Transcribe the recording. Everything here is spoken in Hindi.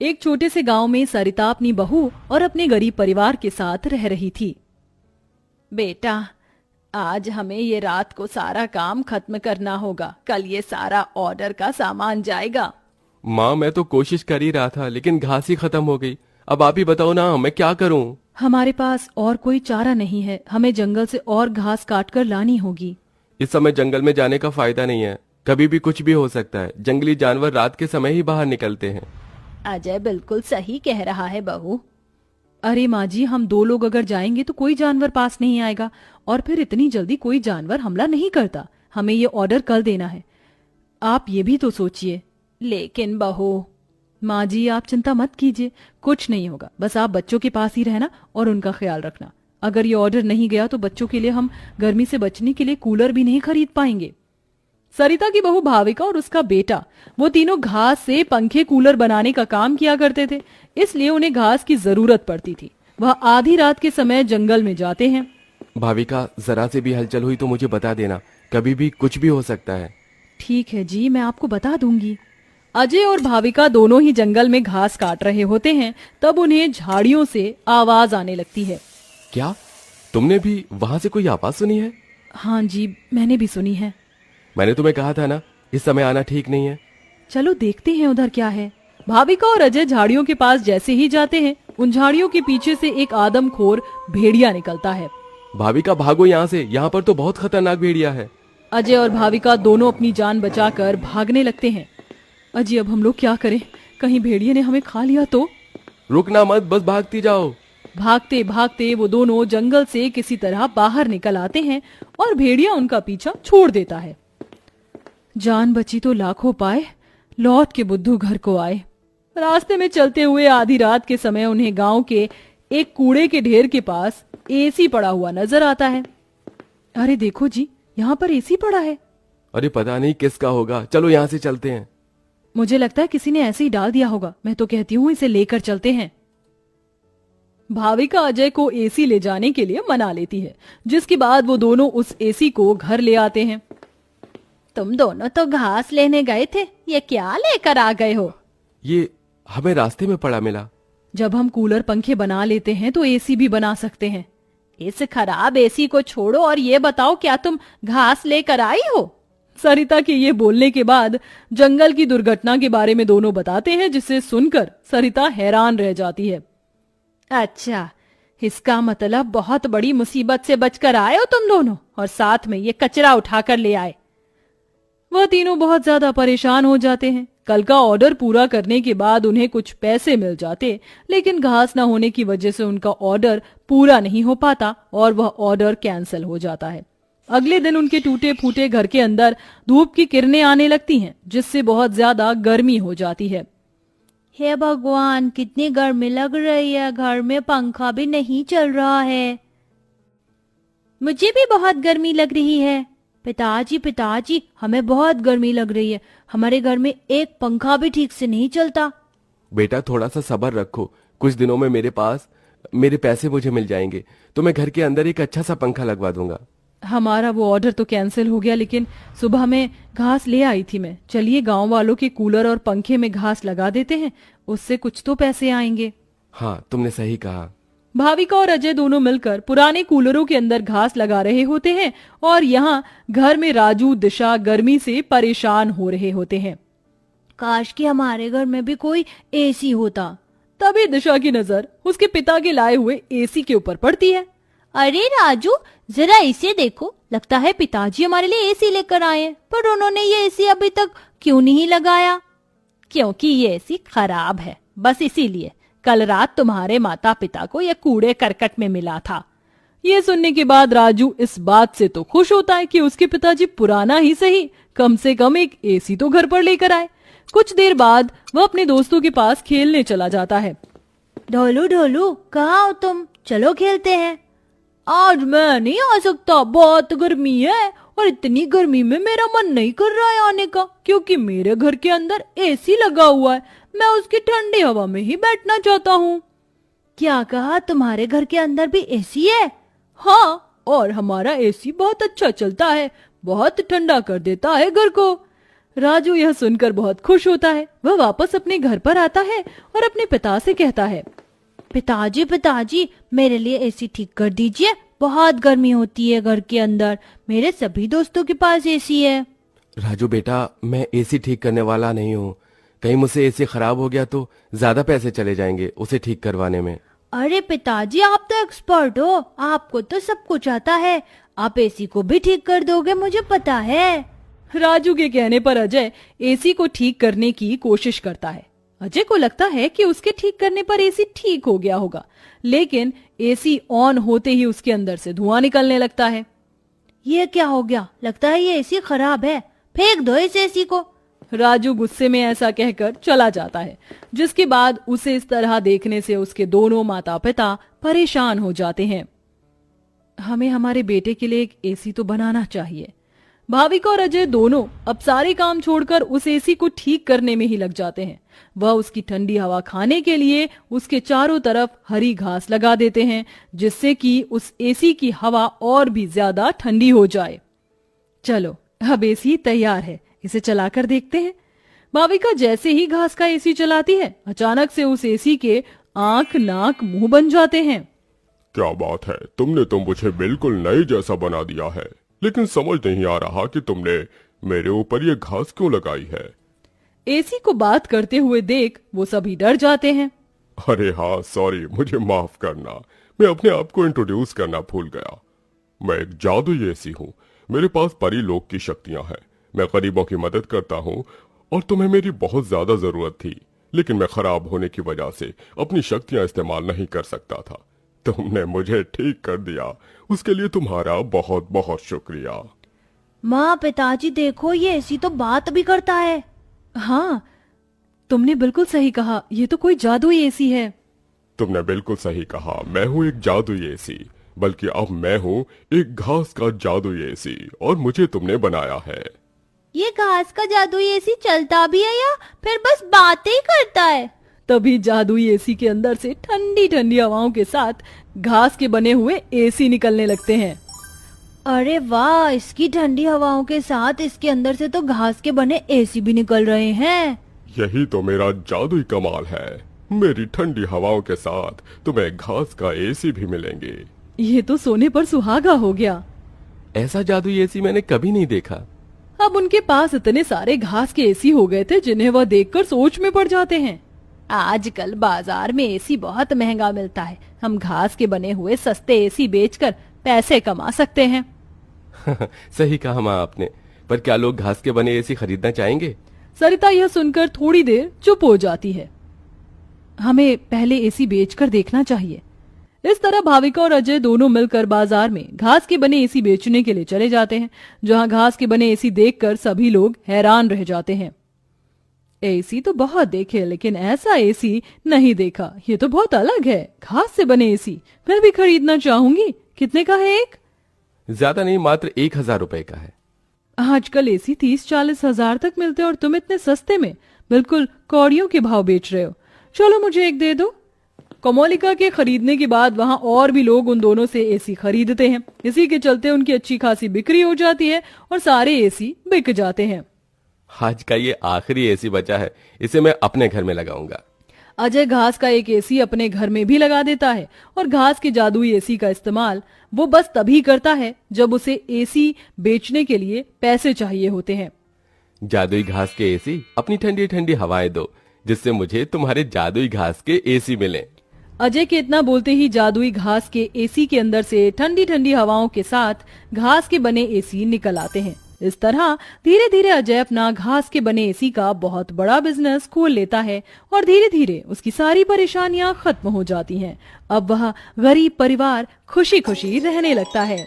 एक छोटे से गांव में सरिता अपनी बहू और अपने गरीब परिवार के साथ रह रही थी। बेटा, आज हमें ये रात को सारा काम खत्म करना होगा, कल ये सारा ऑर्डर का सामान जाएगा। माँ, मैं तो कोशिश कर ही रहा था, लेकिन घास ही खत्म हो गई। अब आप ही बताओ ना, मैं क्या करूँ? हमारे पास और कोई चारा नहीं है, हमें जंगल से और घास काट कर लानी होगी। इस समय जंगल में जाने का फायदा नहीं है, कभी भी कुछ भी हो सकता है। जंगली जानवर रात के समय ही बाहर निकलते हैं। अजय बिल्कुल सही कह रहा है बहू। अरे माँ जी, हम 2 लोग अगर जाएंगे तो कोई जानवर पास नहीं आएगा, और फिर इतनी जल्दी कोई जानवर हमला नहीं करता। हमें ये ऑर्डर कल देना है, आप ये भी तो सोचिए। लेकिन बहू। माँ जी, आप चिंता मत कीजिए, कुछ नहीं होगा। बस आप बच्चों के पास ही रहना और उनका ख्याल रखना। अगर ये ऑर्डर नहीं गया तो बच्चों के लिए हम गर्मी से बचने के लिए कूलर भी नहीं खरीद पाएंगे। सरिता की बहू भाविका और उसका बेटा, वो तीनों घास से पंखे कूलर बनाने का काम किया करते थे, इसलिए उन्हें घास की जरूरत पड़ती थी। वह आधी रात के समय जंगल में जाते हैं। भाविका, जरा से भी हलचल हुई तो मुझे बता देना, कभी भी कुछ भी हो सकता है। ठीक है जी, मैं आपको बता दूंगी। अजय और भाविका दोनों ही जंगल में घास काट रहे होते हैं, तब उन्हें झाड़ियों से आवाज आने लगती है। क्या तुमने भी वहां से कोई आवाज सुनी है? हाँ जी, मैंने भी सुनी है। मैंने तुम्हें कहा था ना, इस समय आना ठीक नहीं है। चलो देखते हैं उधर क्या है। भाविका और अजय झाड़ियों के पास जैसे ही जाते हैं, उन झाड़ियों के पीछे से एक आदमखोर भेड़िया निकलता है। भाविका, भागो यहाँ से, यहाँ पर तो बहुत खतरनाक भेड़िया है। अजय और भाविका दोनों अपनी जान बचाकर भागने लगते हैं। अजय, अब हम लोग क्या करें? कहीं भेड़िए ने हमें खा लिया तो? रुकना मत, बस भागती जाओ। भागते भागते वो दोनों जंगल से किसी तरह बाहर निकल आते हैं और भेड़िया उनका पीछा छोड़ देता है। जान बची तो लाखों पाए, लौट के बुद्धू घर को आए। रास्ते में चलते हुए आधी रात के समय उन्हें गांव के एक कूड़े के ढेर के पास एसी पड़ा हुआ नजर आता है। अरे देखो जी, यहाँ पर एसी पड़ा है। अरे पता नहीं किसका होगा, चलो यहाँ से चलते हैं। मुझे लगता है किसी ने ऐसे ही डाल दिया होगा। मैं तो कहती हूँ इसे लेकर चलते हैं। भाविका अजय को एसी ले जाने के लिए मना लेती है, जिसके बाद वो दोनों उस एसी को घर ले आते हैं। तुम दोनों तो घास लेने गए थे, ये क्या लेकर आ गए हो? ये हमें रास्ते में पड़ा मिला। जब हम कूलर पंखे बना लेते हैं तो एसी भी बना सकते हैं। इस खराब एसी को छोड़ो और ये बताओ, क्या तुम घास लेकर आई हो? सरिता के ये बोलने के बाद जंगल की दुर्घटना के बारे में दोनों बताते हैं, जिसे सुनकर सरिता हैरान रह जाती है। अच्छा, इसका मतलब बहुत बड़ी मुसीबत से बचकर आए हो तुम दोनों, और साथ में ये कचरा उठाकर ले आए। वह तीनों बहुत ज्यादा परेशान हो जाते हैं। कल का ऑर्डर पूरा करने के बाद उन्हें कुछ पैसे मिल जाते, लेकिन घास न होने की वजह से उनका ऑर्डर पूरा नहीं हो पाता और वह ऑर्डर कैंसिल हो जाता है। अगले दिन उनके टूटे फूटे घर के अंदर धूप की किरणें आने लगती हैं, जिससे बहुत ज्यादा गर्मी हो जाती है। हे भगवान, कितनी गर्मी लग रही है, घर में पंखा भी नहीं चल रहा है। मुझे भी बहुत गर्मी लग रही है। पिताजी पिताजी, हमें बहुत गर्मी लग रही है, हमारे घर में एक पंखा भी ठीक से नहीं चलता। बेटा, थोड़ा सा सब्र रखो, कुछ दिनों में मेरे पैसे मुझे मिल जाएंगे, तो मैं घर के अंदर एक अच्छा सा पंखा लगवा दूंगा। हमारा वो ऑर्डर तो कैंसिल हो गया, लेकिन सुबह में घास ले आई थी मैं। चलिए गांव वालों के कूलर और पंखे में घास लगा देते हैं, उससे कुछ तो पैसे आएंगे। हाँ, तुमने सही कहा। भाविका और अजय दोनों मिलकर पुराने कूलरों के अंदर घास लगा रहे होते हैं और यहाँ घर में राजू दिशा गर्मी से परेशान हो रहे होते हैं। काश कि हमारे घर में भी कोई एसी होता। तभी दिशा की नजर उसके पिता के लाए हुए एसी के ऊपर पड़ती है। अरे राजू, जरा इसे देखो, लगता है पिताजी हमारे लिए एसी लेकर आए हैं, पर उन्होंने ये एसी अभी तक क्यों नहीं लगाया? क्योंकि ये एसी खराब है, बस इसीलिए। कल रात तुम्हारे माता पिता को यह कूड़े करकट में मिला था। ये सुनने के बाद राजू इस बात से तो खुश होता है कि उसके पिताजी पुराना ही सही, कम से कम एक एसी तो घर पर लेकर आए। कुछ देर बाद वह अपने दोस्तों के पास खेलने चला जाता है। ढोलू ढोलू, कहाँ हो तुम? चलो खेलते हैं। आज मैं नहीं आ सकता, बहुत गर्मी है, और इतनी गर्मी में मेरा मन नहीं कर रहा है आने का, क्योंकि मेरे घर के अंदर एसी लगा हुआ है। मैं उसकी ठंडी हवा में ही बैठना चाहता हूँ। क्या कहा? तुम्हारे घर के अंदर भी एसी है? हाँ, और हमारा एसी बहुत अच्छा चलता है, बहुत ठंडा कर देता है घर को। राजू यह सुनकर बहुत खुश होता है। वह वापस अपने घर पर आता है और अपने पिता से कहता है, पिताजी पिताजी मेरे लिए एसी ठीक कर दीजिए, बहुत गर्मी होती है घर के अंदर, मेरे सभी दोस्तों के पास एसी है। राजू बेटा, मैं एसी ठीक करने वाला नहीं हूँ। कहीं मुझसे एसी खराब हो गया तो ज्यादा पैसे चले जाएंगे उसे ठीक करवाने में। अरे पिताजी आप तो एक्सपर्ट हो, आपको तो सब कुछ आता है, आप एसी को भी ठीक कर दोगे, मुझे पता है। राजू के कहने पर अजय एसी को ठीक करने की कोशिश करता है। अजय को लगता है कि उसके ठीक करने पर एसी ठीक हो गया होगा, लेकिन एसी ऑन होते ही उसके अंदर से धुआं निकलने लगता है। ये क्या हो गया, लगता है ये एसी खराब है, फेंक दो इस एसी को। राजू गुस्से में ऐसा कहकर चला जाता है, जिसके बाद उसे इस तरह देखने से उसके दोनों माता पिता परेशान हो जाते हैं। हमें हमारे बेटे के लिए एक एसी तो बनाना चाहिए। भाविका और अजय दोनों अब सारे काम छोड़कर उस एसी को ठीक करने में ही लग जाते हैं। वह उसकी ठंडी हवा खाने के लिए उसके चारों तरफ हरी घास लगा देते हैं, जिससे कि उस एसी की हवा और भी ज्यादा ठंडी हो जाए। चलो अब एसी तैयार है, इसे चलाकर देखते हैं। भाविका जैसे ही घास का एसी चलाती है, अचानक से उस एसी के आंख नाक मुंह बन जाते हैं। क्या बात है, तुमने तो मुझे बिल्कुल नए जैसा बना दिया है, लेकिन समझ नहीं आ रहा कि तुमने मेरे ऊपर ये घास क्यों लगाई है। एसी को बात करते हुए देख वो सभी डर जाते हैं। अरे हाँ सॉरी, मुझे माफ करना, मैं अपने आप को इंट्रोड्यूस करना भूल गया। मैं एक जादुई एसी हूँ, मेरे पास परी लोक की शक्तियां हैं, मैं गरीबों की मदद करता हूँ और तुम्हें मेरी बहुत ज्यादा जरूरत थी, लेकिन मैं खराब होने की वजह से अपनी शक्तियां इस्तेमाल नहीं कर सकता था। तुमने मुझे ठीक कर दिया, उसके लिए तुम्हारा बहुत बहुत शुक्रिया। माँ पिताजी देखो, ये एसी तो बात भी करता है। हाँ, तुमने बिल्कुल सही कहा, ये तो कोई जादुई एसी है। तुमने बिल्कुल सही कहा, मैं हूँ एक जादुई एसी, बल्कि अब मैं हूँ एक घास का जादुई एसी और मुझे तुमने बनाया है। ये घास का जादुई एसी चलता भी है या फिर बस बातें ही करता है? तभी जादुई एसी के अंदर से ठंडी ठंडी हवाओं के साथ घास के बने हुए एसी निकलने लगते हैं। अरे वाह, इसकी ठंडी हवाओं के साथ इसके अंदर से तो घास के बने एसी भी निकल रहे हैं। यही तो मेरा जादुई कमाल है, मेरी ठंडी हवाओं के साथ तुम्हें घास का एसी भी मिलेंगे। ये तो सोने पर सुहागा हो गया। ऐसा जादुई एसी मैंने कभी नहीं देखा। अब उनके पास इतने सारे घास के एसी हो गए थे जिन्हें वह देखकर सोच में पड़ जाते हैं। आजकल बाजार में एसी बहुत महंगा मिलता है, हम घास के बने हुए सस्ते एसी बेचकर पैसे कमा सकते हैं। सही कहा माँ आपने, पर क्या लोग घास के बने एसी खरीदना चाहेंगे? सरिता यह सुनकर थोड़ी देर चुप हो जाती है। हमें पहले एसी बेचकर देखना चाहिए। इस तरह भाविका और अजय दोनों मिलकर बाजार में घास के बने एसी बेचने के लिए चले जाते हैं, जहां घास के बने एसी देखकर सभी लोग हैरान रह जाते हैं। एसी तो बहुत देखे, लेकिन ऐसा एसी नहीं देखा, ये तो बहुत अलग है। घास से बने एसी मैं भी खरीदना चाहूंगी। कितने का है एक? ज्यादा नहीं, मात्र 1000 रुपए का है। आजकल एसी 30-40 हजार तक मिलते हैं और तुम इतने सस्ते में बिल्कुल कौड़ियों के भाव बेच रहे हो। चलो मुझे एक दे दो। कोमोलिका के खरीदने के बाद वहां और भी लोग उन दोनों से एसी खरीदते हैं। इसी के चलते उनकी अच्छी खासी बिक्री हो जाती है और सारे एसी बिक जाते हैं। आज का ये आखिरी एसी बचा है, इसे मैं अपने घर में लगाऊंगा। अजय घास का एक एसी अपने घर में भी लगा देता है और घास के जादुई एसी का इस्तेमाल वो बस तभी करता है जब उसे एसी बेचने के लिए पैसे चाहिए होते हैं। जादुई घास के एसी, अपनी ठंडी ठंडी हवाएं दो, जिससे मुझे तुम्हारे जादुई घास के एसी मिले। अजय के इतना बोलते ही जादुई घास के एसी के अंदर से ठंडी ठंडी हवाओं के साथ घास के बने एसी निकल आते हैं। इस तरह धीरे धीरे अजय अपना घास के बने एसी का बहुत बड़ा बिजनेस खोल लेता है और धीरे धीरे उसकी सारी परेशानियां खत्म हो जाती हैं। अब वह गरीब परिवार खुशी खुशी रहने लगता है।